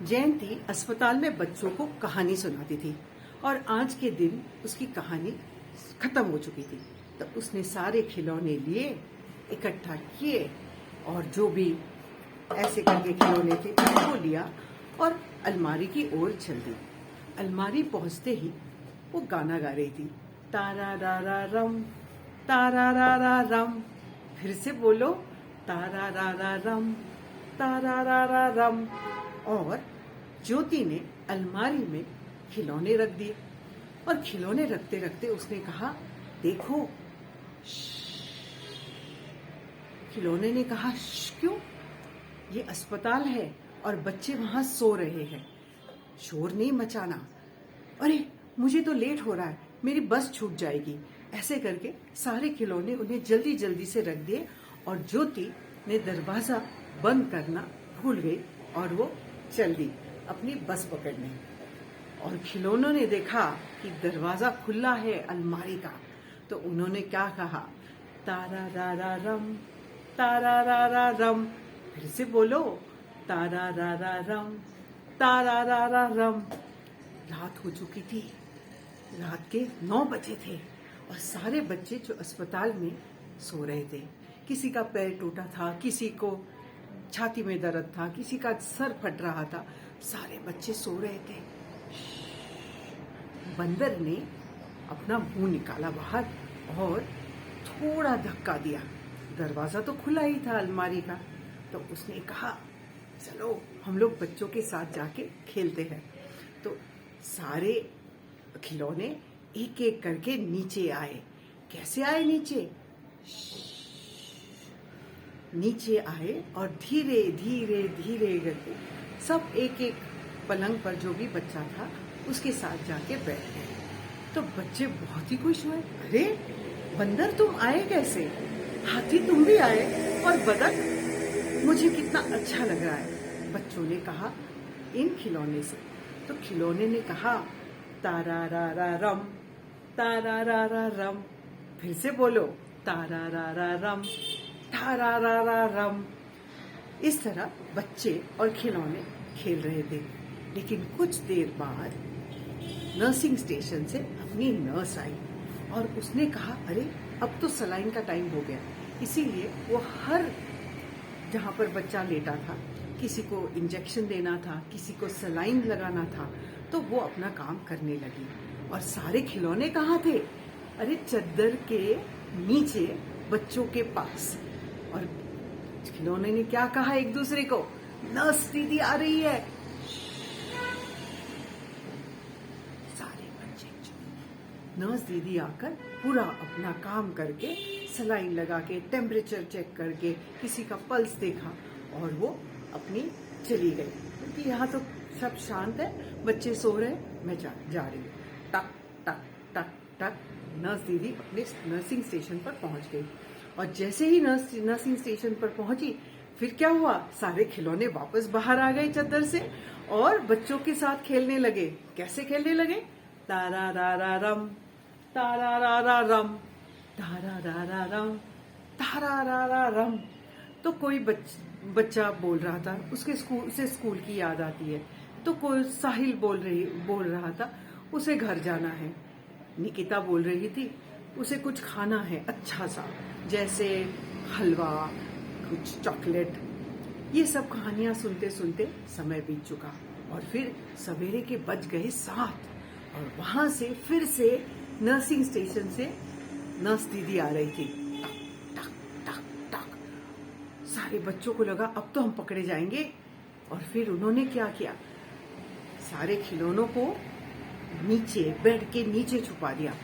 जयंती अस्पताल में बच्चों को कहानी सुनाती थी और आज के दिन उसकी कहानी खत्म हो चुकी थी। तो उसने सारे खिलौने लिए, इकट्ठा किए और जो भी ऐसे करके खिलौने थे उनको लिया और अलमारी की ओर चल दी। अलमारी पहुंचते ही वो गाना गा रही थी, तारा रा रा रम, तारा रा रा रम। फिर से बोलो, तारा रा रा रम, तारा रा रा रम। और ज्योति ने अलमारी में खिलौने रख दिए और खिलौने रखते रखते उसने कहा, देखो। खिलौने ने कहा, क्यों? ये अस्पताल है और बच्चे वहां सो रहे हैं, शोर नहीं मचाना। अरे मुझे तो लेट हो रहा है, मेरी बस छूट जाएगी। ऐसे करके सारे खिलौने उन्हें जल्दी जल्दी से रख दिए और ज्योति ने दरवाजा बंद करना भूल गई और वो चल दी अपनी बस पकड़ने। और खिलौनों ने देखा कि दरवाजा खुला है अलमारी का, तो उन्होंने क्या कहा, तारा रा रा रम, तारा रा रा रम। फिर से बोलो, तारा रा रा रम, तारा रा रा रम। रात हो चुकी थी, रात के 9 बजे थे और सारे बच्चे जो अस्पताल में सो रहे थे। किसी का पैर टूटा था, किसी को छाती में दर्द था, किसी का सर फट रहा था, सारे बच्चे सो रहे थे। बंदर ने अपना मुंह निकाला बाहर और थोड़ा धक्का दिया। दरवाजा तो खुला ही था अलमारी का, तो उसने कहा, चलो हम लोग बच्चों के साथ जाके खेलते हैं। तो सारे खिलौने एक एक करके नीचे आए। कैसे आए नीचे? नीचे आए और धीरे धीरे धीरे करके सब एक एक पलंग पर जो भी बच्चा था उसके साथ जाके बैठ गए। तो बच्चे बहुत ही खुश हुए। अरे बंदर तुम आए कैसे? हाथी तुम भी आए और बतख, मुझे कितना अच्छा लग रहा है। बच्चों ने कहा इन खिलौने से। तो खिलौने ने कहा, तारा रा रा रम, तारा रा रा रम। फिर से बोलो, तारा रा रा रम, तारा रा रा रम। इस तरह बच्चे और खिलौने खेल रहे थे। लेकिन कुछ देर बाद नर्सिंग स्टेशन से अपनी नर्स आई और उसने कहा, अरे अब तो सलाइन का टाइम हो गया। इसीलिए वो हर जहाँ पर बच्चा लेटा था, किसी को इंजेक्शन देना था, किसी को सलाइन लगाना था, तो वो अपना काम करने लगी। और सारे खिलौने कहाँ थे? अरे चद्दर के नीचे बच्चों के पास। और खिलौने ने क्या कहा एक दूसरे को, नर्स दीदी आ रही है। सारे बच्चे नर्स दीदी आकर पूरा अपना काम करके, सलाइन लगा के, टेम्परेचर चेक करके, किसी का पल्स देखा और वो अपनी चली गई। क्योंकि यहाँ तो सब शांत है, बच्चे सो रहे, मैं जा रही हूँ। टक टक टक टक नर्स दीदी अपने नर्सिंग स्टेशन पर पहुंच गई। और जैसे ही नर्सिंग स्टेशन पर पहुंची, फिर क्या हुआ, सारे खिलौने वापस बाहर आ गए चद्दर से और बच्चों के साथ खेलने लगे। कैसे खेलने लगे? तारा रा रा रम, तारा रा रा रम, तारा रा रा रम, तारा रा रा रम। तो कोई बच्चा बोल रहा था, उसके स्कूल की याद आती है। तो कोई साहिल बोल रहा था, उसे घर जाना है। निकिता बोल रही थी, उसे कुछ खाना है अच्छा सा, जैसे हलवा, कुछ चॉकलेट। ये सब कहानियां सुनते सुनते समय बीत चुका और फिर सवेरे के बज गए 7 और वहां से फिर से नर्सिंग स्टेशन से नर्स दीदी आ रही थी। टक टक टक टक। सारे बच्चों को लगा अब तो हम पकड़े जाएंगे। और फिर उन्होंने क्या किया, सारे खिलौनों को नीचे, बेड के नीचे छुपा दिया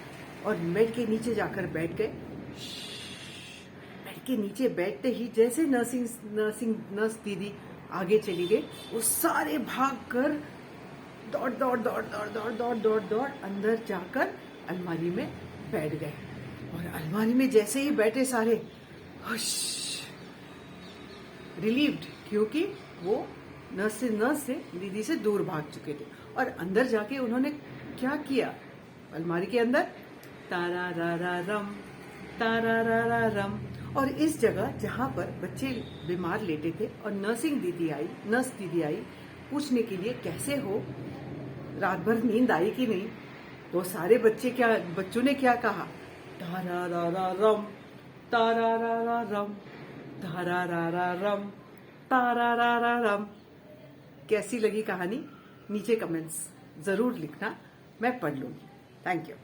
और बेड के नीचे जाकर बैठ गए। बेड के नीचे बैठते ही जैसे नर्स दीदी आगे चली गई, वो सारे भागकर दौड़ दौड़ दौड़ दौड़ दौड़ दौड़ दौड़ दौड़ अंदर जाकर अलमारी में बैठ गए। और अलमारी में जैसे ही बैठे सारे रिलीव्ड, क्योंकि वो नर्स से दीदी से दूर भाग चुके थे। और अंदर जाके उन्होंने क्या किया, अलमारी के अंदर तारा रा रा रम, तारा रा रा रम। और इस जगह जहाँ पर बच्चे बीमार लेटे थे और नर्स दीदी आई, पूछने के लिए कैसे हो, रात भर नींद आई कि नहीं। तो सारे बच्चों ने क्या कहा, तारा रा रा रम, तारा रा रा रम, तारा रा रा रम, तारा रा रा रम। कैसी लगी कहानी नीचे कमेंट्स जरूर लिखना, मैं पढ़ लूंगी। Thank you.